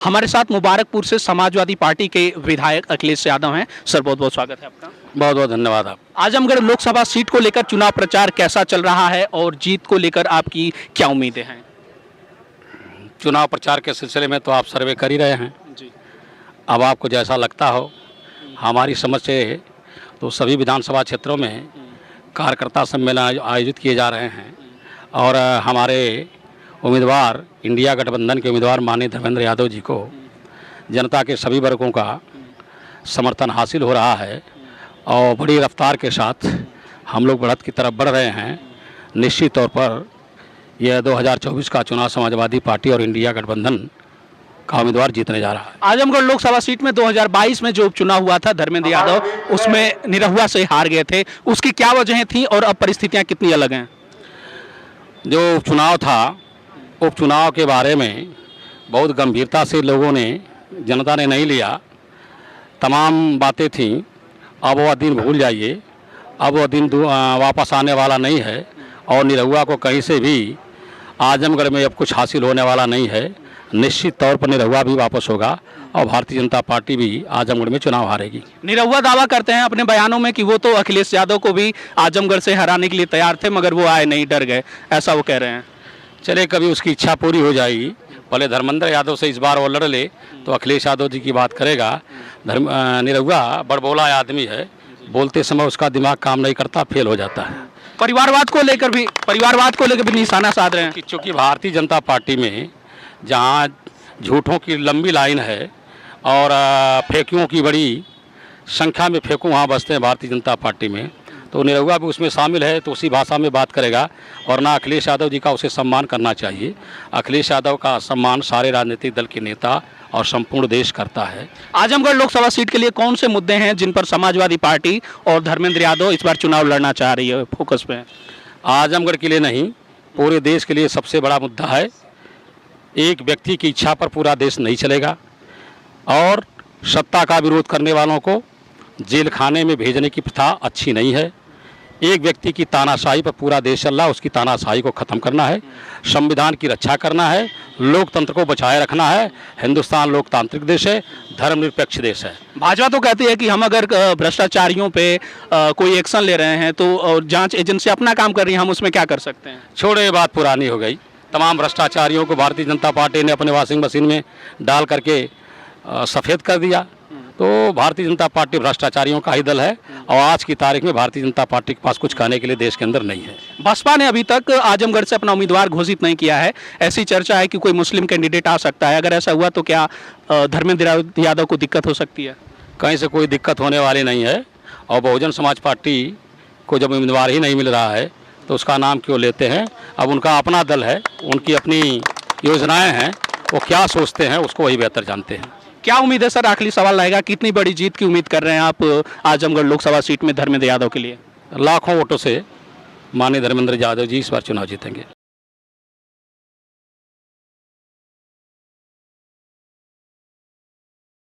हमारे साथ मुबारकपुर से समाजवादी पार्टी के विधायक अखिलेश यादव हैं। सर बहुत बहुत स्वागत है आपका। बहुत बहुत धन्यवाद। आप आजमगढ़ लोकसभा सीट को लेकर चुनाव प्रचार कैसा चल रहा है और जीत को लेकर आपकी क्या उम्मीदें हैं? चुनाव प्रचार के सिलसिले में तो आप सर्वे कर ही रहे हैं जी। अब आपको जैसा लगता हो। हमारी समझ से तो सभी विधानसभा क्षेत्रों में कार्यकर्ता सम्मेलन आयोजित किए जा रहे हैं और हमारे उम्मीदवार इंडिया गठबंधन के उम्मीदवार माननीय धर्मेंद्र यादव जी को जनता के सभी वर्गों का समर्थन हासिल हो रहा है और बड़ी रफ्तार के साथ हम लोग बढ़त की तरफ बढ़ रहे हैं। निश्चित तौर पर यह 2024 का चुनाव समाजवादी पार्टी और इंडिया गठबंधन का उम्मीदवार जीतने जा रहा है। आजमगढ़ लोकसभा सीट में 2022 में जो उपचुनाव हुआ था धर्मेंद्र यादव उसमें निरहुआ से हार गए थे, उसकी क्या वजह थी और अब परिस्थितियां कितनी अलग हैं? जो उपचुनाव था, उपचुनाव के बारे में बहुत गंभीरता से लोगों ने, जनता ने नहीं लिया। तमाम बातें थीं। अब वह दिन भूल जाइए, अब वह दिन वापस आने वाला नहीं है और निरहुआ को कहीं से भी आजमगढ़ में अब कुछ हासिल होने वाला नहीं है। निश्चित तौर पर निरहुआ भी वापस होगा और भारतीय जनता पार्टी भी आजमगढ़ में चुनाव हारेगी। निरहुआ दावा करते हैं अपने बयानों में कि वो तो अखिलेश यादव को भी आजमगढ़ से हराने के लिए तैयार थे, मगर वो आए नहीं, डर गए, ऐसा वो कह रहे हैं। चले, कभी उसकी इच्छा पूरी हो जाएगी। भले धर्मेंद्र यादव से इस बार वो लड़ ले तो अखिलेश यादव जी की बात करेगा। निरहुआ बड़बोला आदमी है, बोलते समय उसका दिमाग काम नहीं करता, फेल हो जाता है। परिवारवाद को लेकर भी निशाना साध रहे हैं कि चूँकि भारतीय जनता पार्टी में जहाँ झूठों की लंबी लाइन है और फेंकुओं की बड़ी संख्या में फेंकू वहाँ बसते हैं भारतीय जनता पार्टी में, तो निरहुआ भी उसमें शामिल है तो उसी भाषा में बात करेगा। और ना अखिलेश यादव जी का उसे सम्मान करना चाहिए। अखिलेश यादव का सम्मान सारे राजनीतिक दल के नेता और संपूर्ण देश करता है। आजमगढ़ लोकसभा सीट के लिए कौन से मुद्दे हैं जिन पर समाजवादी पार्टी और धर्मेंद्र यादव इस बार चुनाव लड़ना चाह रही है, फोकस पे? आजमगढ़ के लिए नहीं, पूरे देश के लिए सबसे बड़ा मुद्दा है। एक व्यक्ति की इच्छा पर पूरा देश नहीं चलेगा और सत्ता का विरोध करने वालों को जेल खाने में भेजने की प्रथा अच्छी नहीं है। एक व्यक्ति की तानाशाही पर पूरा देश चल रहा है, उसकी तानाशाही को ख़त्म करना है, संविधान की रक्षा करना है, लोकतंत्र को बचाए रखना है। हिंदुस्तान लोकतांत्रिक देश है, धर्मनिरपेक्ष देश है। भाजपा तो कहती है कि हम अगर भ्रष्टाचारियों पे कोई एक्शन ले रहे हैं तो जांच एजेंसी अपना काम कर रही है, हम उसमें क्या कर सकते हैं? छोड़ो, ये बात पुरानी हो गई। तमाम भ्रष्टाचारियों को भारतीय जनता पार्टी ने अपने वॉशिंग मशीन में डाल करके सफ़ेद कर दिया। तो भारतीय जनता पार्टी भ्रष्टाचारियों का ही दल है और आज की तारीख में भारतीय जनता पार्टी के पास कुछ कहने के लिए देश के अंदर नहीं है। बसपा ने अभी तक आजमगढ़ से अपना उम्मीदवार घोषित नहीं किया है। ऐसी चर्चा है कि कोई मुस्लिम कैंडिडेट आ सकता है। अगर ऐसा हुआ तो क्या धर्मेंद्र यादव को दिक्कत हो सकती है? कहीं से कोई दिक्कत होने वाली नहीं है और बहुजन समाज पार्टी को जब उम्मीदवार ही नहीं मिल रहा है तो उसका नाम क्यों लेते हैं? अब उनका अपना दल है, उनकी अपनी योजनाएँ हैं, वो क्या सोचते हैं उसको वही बेहतर जानते हैं। क्या उम्मीद है सर, आखिरी सवाल रहेगा, कितनी बड़ी जीत की उम्मीद कर रहे हैं आप आजमगढ़ लोकसभा सीट में धर्मेंद्र यादव के लिए? लाखों वोटों से माननीय धर्मेंद्र यादव जी इस बार चुनाव जीतेंगे।